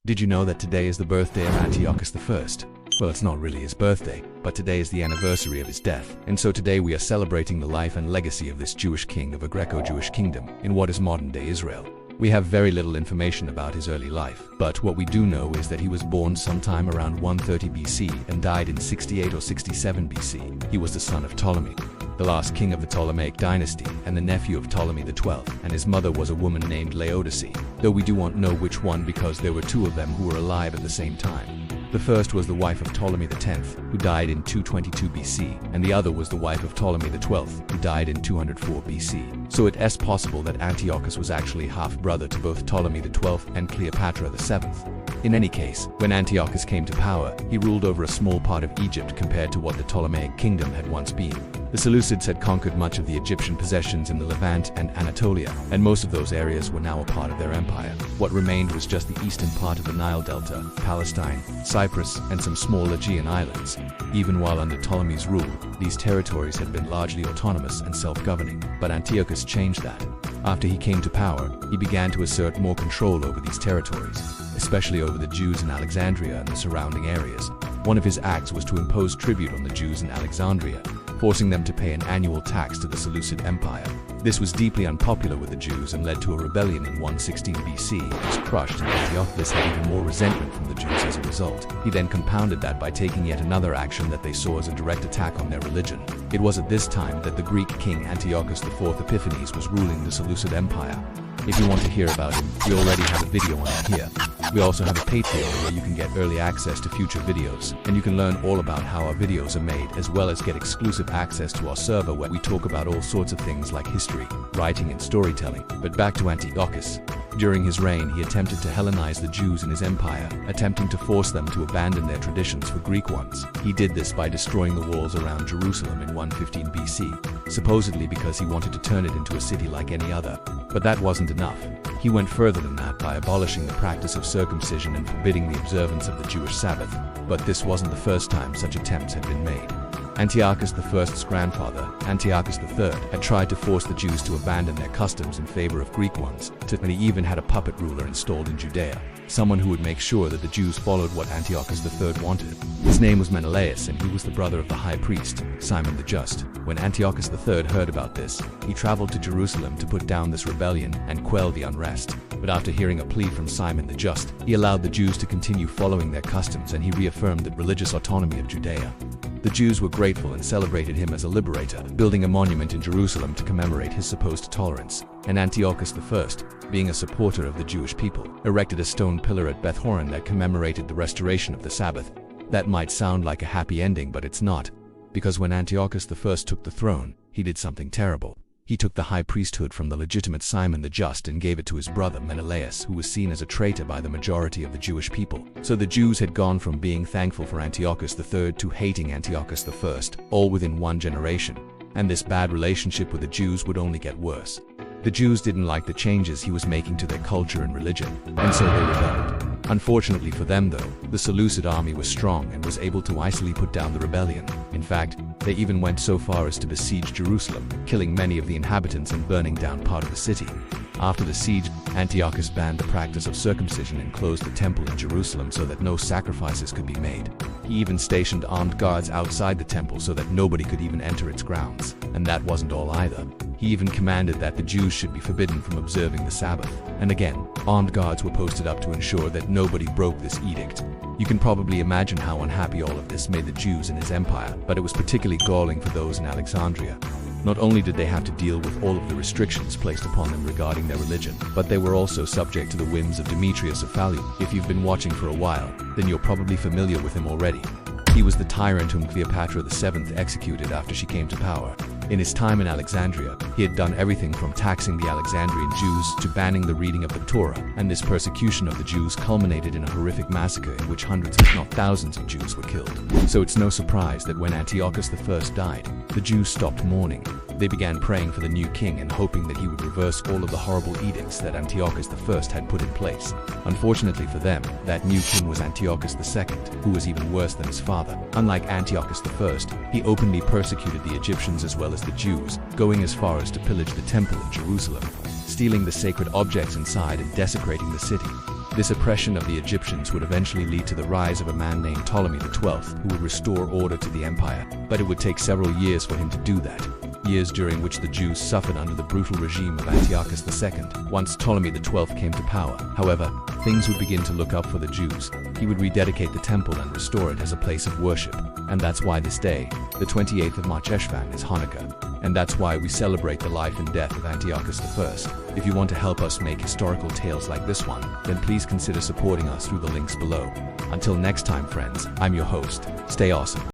Did you know that today is the birthday of Antiochus I? Well, it's not really his birthday, but today is the anniversary of his death, and so today we are celebrating the life and legacy of this Jewish king of a Greco-Jewish kingdom in what is modern-day Israel. We have very little information about his early life, but what we do know is that he was born sometime around 130 BC and died in 68 or 67 BC. He was the son of Ptolemy, the last king of the Ptolemaic dynasty, and the nephew of Ptolemy XII, and his mother was a woman named Laodice, though we do not know which one because there were two of them who were alive at the same time. The first was the wife of Ptolemy X, who died in 222 BC, and the other was the wife of Ptolemy XII, who died in 204 BC. So it is possible that Antiochus was actually half-brother to both Ptolemy XII and Cleopatra VII. In any case, when Antiochus came to power, he ruled over a small part of Egypt compared to what the Ptolemaic kingdom had once been. The Seleucids had conquered much of the Egyptian possessions in the Levant and Anatolia, and most of those areas were now a part of their empire. What remained was just the eastern part of the Nile Delta, Palestine, Cyprus, and some small Aegean islands. Even while under Ptolemy's rule, these territories had been largely autonomous and self-governing, but Antiochus changed that. After he came to power, he began to assert more control over these territories, especially over the Jews in Alexandria and the surrounding areas. One of his acts was to impose tribute on the Jews in Alexandria, forcing them to pay an annual tax to the Seleucid Empire. This was deeply unpopular with the Jews and led to a rebellion in 116 BC. It was crushed, and Antiochus had even more resentment from the Jews as a result. He then compounded that by taking yet another action that they saw as a direct attack on their religion. It was at this time that the Greek king Antiochus IV Epiphanes was ruling the Seleucid Empire. If you want to hear about him, we already have a video on it here. We also have a Patreon where you can get early access to future videos, and you can learn all about how our videos are made, as well as get exclusive access to our server where we talk about all sorts of things like history, writing, and storytelling. But back to Antiochus. During his reign, he attempted to Hellenize the Jews in his empire, attempting to force them to abandon their traditions for Greek ones. He did this by destroying the walls around Jerusalem in 115 BC, supposedly because he wanted to turn it into a city like any other. But that wasn't enough. He went further than that by abolishing the practice of circumcision and forbidding the observance of the Jewish Sabbath. But this wasn't the first time such attempts had been made. Antiochus I's grandfather, Antiochus III, had tried to force the Jews to abandon their customs in favor of Greek ones, and he even had a puppet ruler installed in Judea, someone who would make sure that the Jews followed what Antiochus III wanted. His name was Menelaus, and he was the brother of the high priest, Simon the Just. When Antiochus III heard about this, he traveled to Jerusalem to put down this rebellion and quell the unrest. But after hearing a plea from Simon the Just, he allowed the Jews to continue following their customs, and he reaffirmed the religious autonomy of Judea. The Jews were grateful and celebrated him as a liberator, building a monument in Jerusalem to commemorate his supposed tolerance. And Antiochus I, being a supporter of the Jewish people, erected a stone pillar at Beth Horon that commemorated the restoration of the Sabbath. That might sound like a happy ending, but it's not, because when Antiochus I took the throne, he did something terrible. He took the high priesthood from the legitimate Simon the Just and gave it to his brother Menelaus, who was seen as a traitor by the majority of the Jewish people. So the Jews had gone from being thankful for Antiochus III to hating Antiochus I, all within one generation. And this bad relationship with the Jews would only get worse. The Jews didn't like the changes he was making to their culture and religion, and so they rebelled. Unfortunately for them, though, the Seleucid army was strong and was able to easily put down the rebellion. In fact, they even went so far as to besiege Jerusalem, killing many of the inhabitants and burning down part of the city. After the siege, Antiochus banned the practice of circumcision and closed the temple in Jerusalem so that no sacrifices could be made. He even stationed armed guards outside the temple so that nobody could even enter its grounds. And that wasn't all either. He even commanded that the Jews should be forbidden from observing the Sabbath. And again, armed guards were posted up to ensure that nobody broke this edict. You can probably imagine how unhappy all of this made the Jews in his empire, but it was particularly galling for those in Alexandria. Not only did they have to deal with all of the restrictions placed upon them regarding their religion, but they were also subject to the whims of Demetrius of Phalerum. If you've been watching for a while, then you're probably familiar with him already. He was the tyrant whom Cleopatra VII executed after she came to power. In his time in Alexandria, he had done everything from taxing the Alexandrian Jews to banning the reading of the Torah, and this persecution of the Jews culminated in a horrific massacre in which hundreds if not thousands of Jews were killed. So it's no surprise that when Antiochus I died, the Jews stopped mourning. They began praying for the new king and hoping that he would reverse all of the horrible edicts that Antiochus I had put in place. Unfortunately for them, that new king was Antiochus II, who was even worse than his father. Unlike Antiochus I, he openly persecuted the Egyptians as well as the Jews, going as far as to pillage the temple in Jerusalem, stealing the sacred objects inside and desecrating the city. This oppression of the Egyptians would eventually lead to the rise of a man named Ptolemy XII, who would restore order to the empire, but it would take several years for him to do that. Years during which the Jews suffered under the brutal regime of Antiochus II. Once Ptolemy XII came to power, however, things would begin to look up for the Jews. He would rededicate the temple and restore it as a place of worship. And that's why this day, the 28th of March Eshvan, is Hanukkah. And that's why we celebrate the life and death of Antiochus I. If you want to help us make historical tales like this one, then please consider supporting us through the links below. Until next time, friends, I'm your host. Stay awesome.